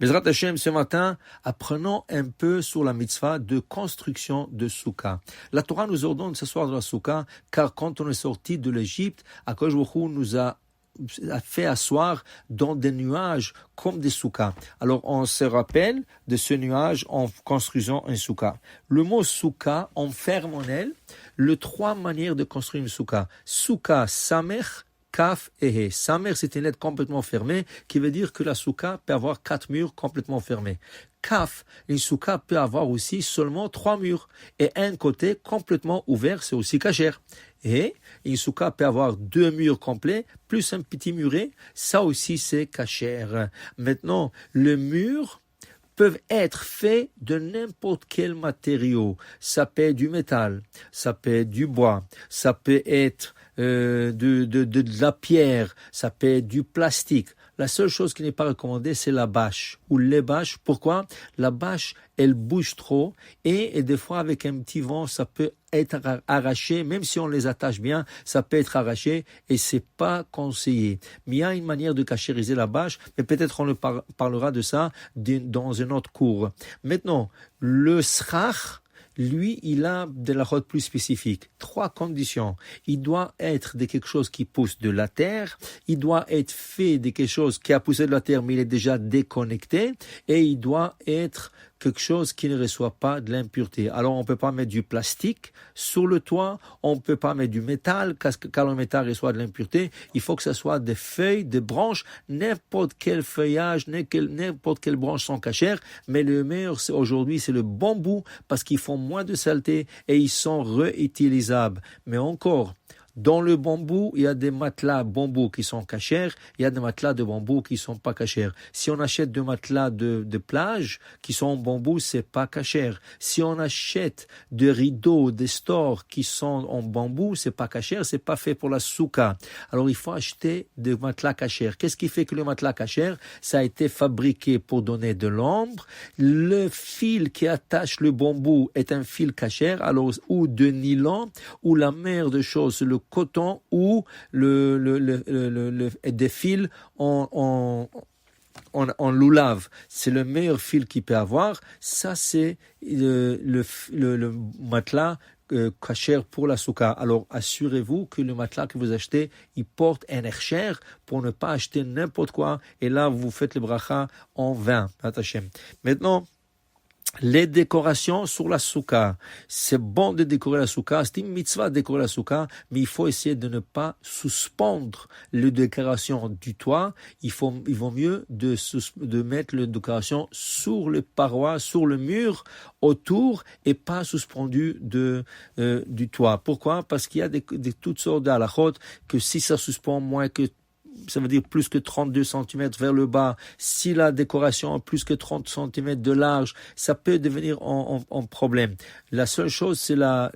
Bezrat Hashem, ce matin, apprenons un peu sur la mitzvah de construction de Souka. La Torah nous ordonne de s'asseoir dans la Souka, car quand on est sorti de l'Égypte, Akadosh Baruch Hu nous a fait asseoir dans des nuages comme des soukas. Alors on se rappelle de ce nuage en construisant un souka. Le mot souka enferme en elle les trois manières de construire une souka. Souka, samer, kaf et he. Samer, c'est une lettre complètement fermée qui veut dire que la souka peut avoir 4 murs complètement fermés. Kaf, une souka peut avoir aussi seulement 3 murs et un côté complètement ouvert, c'est aussi kasher. Et une souka peut avoir 2 murs complets plus un petit muret, ça aussi c'est kasher. Maintenant, les murs peuvent être faits de n'importe quel matériau. Ça peut être du métal, ça peut être du bois, ça peut être de la pierre, ça peut être du plastique. La seule chose qui n'est pas recommandée, c'est la bâche ou les bâches. Pourquoi? La bâche, elle bouge trop et des fois avec un petit vent, ça peut être arraché. Même si on les attache bien, ça peut être arraché et c'est pas conseillé. Mais il y a une manière de cachériser la bâche, mais peut-être on parlera de ça dans un autre cours. Maintenant, le srach, lui, il a de la route plus spécifique. 3 conditions. Il doit être de quelque chose qui pousse de la terre. Il doit être fait de quelque chose qui a poussé de la terre, mais il est déjà déconnecté. Et il doit être quelque chose qui ne reçoit pas de l'impureté. Alors, on ne peut pas mettre du plastique sur le toit. On ne peut pas mettre du métal, car le métal reçoit de l'impureté. Il faut que ce soit des feuilles, des branches, n'importe quel feuillage, n'importe quelle branche sont cachères. Mais le meilleur, aujourd'hui, c'est le bambou, parce qu'ils font moins de saleté et ils sont réutilisables. Mais encore, dans le bambou, il y a des matelas bambou qui sont cachers, il y a des matelas de bambou qui sont pas cachers. Si on achète des matelas de plage qui sont en bambou, c'est pas cacher. Si on achète des rideaux, des stores qui sont en bambou, c'est pas cacher, c'est pas fait pour la souka. Alors il faut acheter des matelas cachers. Qu'est-ce qui fait que le matelas cacher? Ça a été fabriqué pour donner de l'ombre. Le fil qui attache le bambou est un fil cacher, alors ou de nylon, ou la meilleure des choses, le coton ou des fils en loulave. C'est le meilleur fil qu'il peut avoir. Ça, c'est le matelas kasher pour la souka. Alors, assurez-vous que le matelas que vous achetez, il porte un air cher pour ne pas acheter n'importe quoi. Et là, vous faites le bracha en vain. Maintenant, les décorations sur la souka. C'est bon de décorer la souka, c'est une mitzvah de décorer la souka, mais il faut essayer de ne pas suspendre les décorations du toit. Il vaut mieux de mettre les décorations sur les parois, sur le mur, autour, et pas suspendu du toit. Pourquoi? Parce qu'il y a toutes sortes d'halachot que si ça suspend moins que ça veut dire plus que 32 cm vers le bas, si la décoration a plus que 30 cm de large, ça peut devenir un problème. La seule chose, c'est la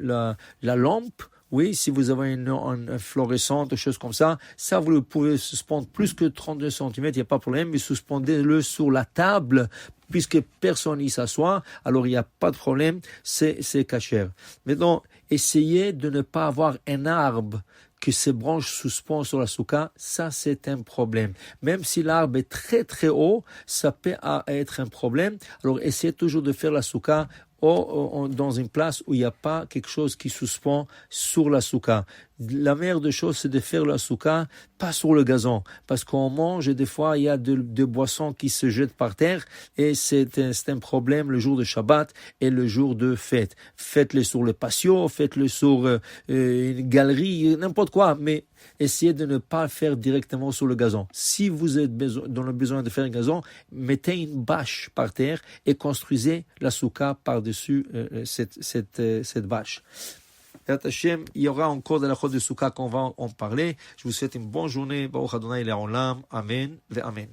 lampe. Oui, si vous avez une fluorescente, des choses comme ça vous pouvez suspendre plus que 32 cm, il n'y a pas de problème, mais suspendez-le sur la table, puisque personne n'y s'assoit, alors il n'y a pas de problème, c'est kasher. Maintenant, essayez de ne pas avoir un arbre que ces branches suspendent sur la souka, ça c'est un problème. Même si l'arbre est très très haut, ça peut être un problème. Alors essayez toujours de faire la souka dans une place où il n'y a pas quelque chose qui suspend sur la souka. La meilleure des choses, c'est de faire la souka pas sur le gazon, parce qu'on mange et des fois il y a de boissons qui se jettent par terre et c'est un problème le jour de Shabbat et le jour de fête. Faites-le sur le patio, faites-le sur une galerie, n'importe quoi, mais essayez de ne pas le faire directement sur le gazon. Si vous êtes dans le besoin de faire un gazon, mettez une bâche par terre et construisez la souka par-dessus cette bâche. Hashem, il y aura encore de la chôte de souka qu'on va en parler. Je vous souhaite une bonne journée. Baruch Adonai Le'olam. Amen. Amen.